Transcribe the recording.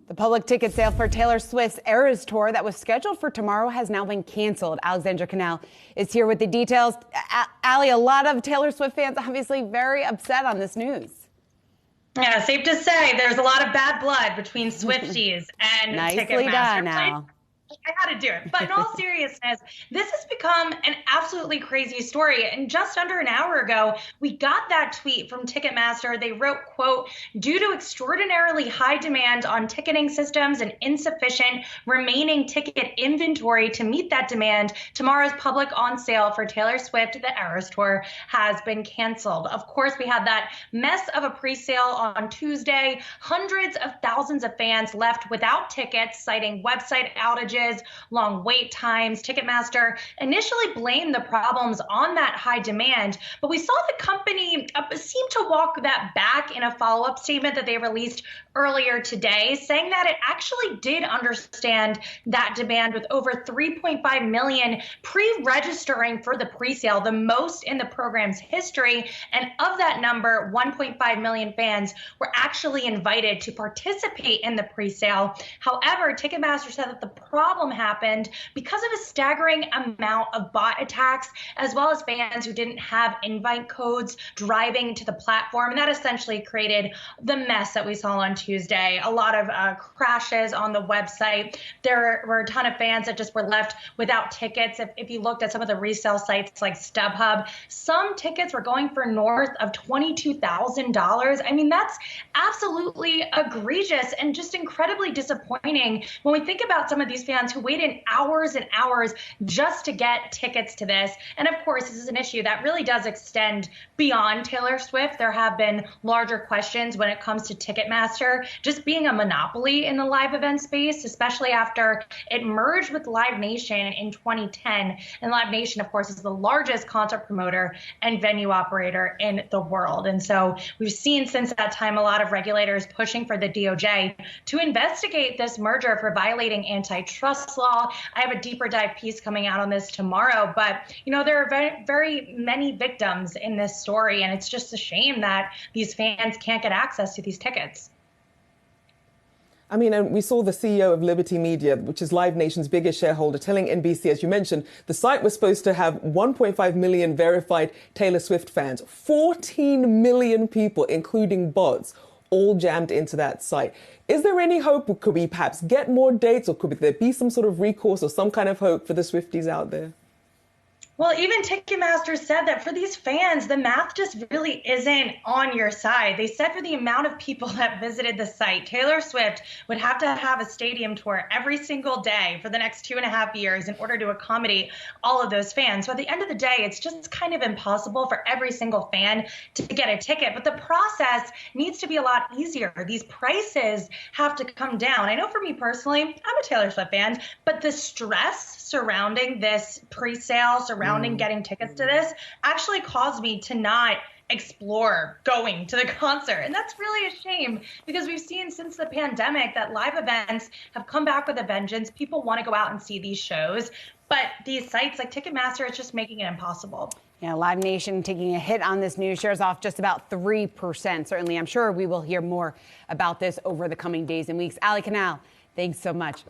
The public ticket sale for Taylor Swift's Eras Tour that was scheduled for tomorrow has now been canceled. Allie Canal is here with the details. Allie, a lot of Taylor Swift fans obviously very upset on this news. Yeah, safe to say there's a lot of bad blood between Swifties and Nicely Ticketmaster. done, Al. I had to do it. But in all seriousness, this has become an absolutely crazy story. And just under an hour ago, we got that tweet from Ticketmaster. They wrote, quote, due to extraordinarily high demand on ticketing systems and insufficient remaining ticket inventory to meet that demand, tomorrow's public on sale for Taylor Swift, the Eras Tour, has been canceled. Of course, we had that mess of a pre-sale on Tuesday. Hundreds of thousands of fans left without tickets, citing website outages, long wait times. Ticketmaster initially blamed the problems on that high demand, but we saw the company seem to walk that back in a follow-up statement that they released earlier today, saying that it actually did understand that demand, with over 3.5 million pre-registering for the pre-sale, the most in the program's history. And of that number, 1.5 million fans were actually invited to participate in the pre-sale. However, Ticketmaster said that the problem happened because of a staggering amount of bot attacks, as well as fans who didn't have invite codes driving to the platform. And that essentially created the mess that we saw on Tuesday. A lot of crashes on the website. There were a ton of fans that just were left without tickets. If you looked at some of the resale sites like StubHub, some tickets were going for north of $22,000. I mean, that's absolutely egregious and just incredibly disappointing when we think about some of these fans who waited hours and hours just to get tickets to this. And of course, this is an issue that really does extend beyond Taylor Swift. There have been larger questions when it comes to Ticketmaster just being a monopoly in the live event space, especially after it merged with Live Nation in 2010. And Live Nation, of course, is the largest concert promoter and venue operator in the world. And so we've seen since that time a lot of regulators pushing for the DOJ to investigate this merger for violating antitrust law. I have a deeper dive piece coming out on this tomorrow, but there are very, very many victims in this story, and it's just a shame that these fans can't get access to these tickets. I mean, and we saw the CEO of Liberty Media, which is Live Nation's biggest shareholder, telling NBC, as you mentioned, the site was supposed to have 1.5 million verified Taylor Swift fans, 14 million people, including bots, all jammed into that site. Is there any hope? Could we perhaps get more dates, or could there be some sort of recourse or some kind of hope for the Swifties out there? Well, even Ticketmaster said that for these fans, the math just really isn't on your side. They said for the amount of people that visited the site, Taylor Swift would have to have a stadium tour every single day for the next 2.5 years in order to accommodate all of those fans. So at the end of the day, it's just kind of impossible for every single fan to get a ticket. But the process needs to be a lot easier. These prices have to come down. I know for me personally, I'm a Taylor Swift fan, but the stress surrounding this pre-sale, surrounding getting tickets to this, actually caused me to not explore going to the concert. And that's really a shame, because we've seen since the pandemic that live events have come back with a vengeance. People want to go out and see these shows, but these sites like Ticketmaster is just making it impossible. Yeah, Live Nation taking a hit on this news, shares off just about 3%. Certainly, I'm sure we will hear more about this over the coming days and weeks. Allie Canal, thanks so much.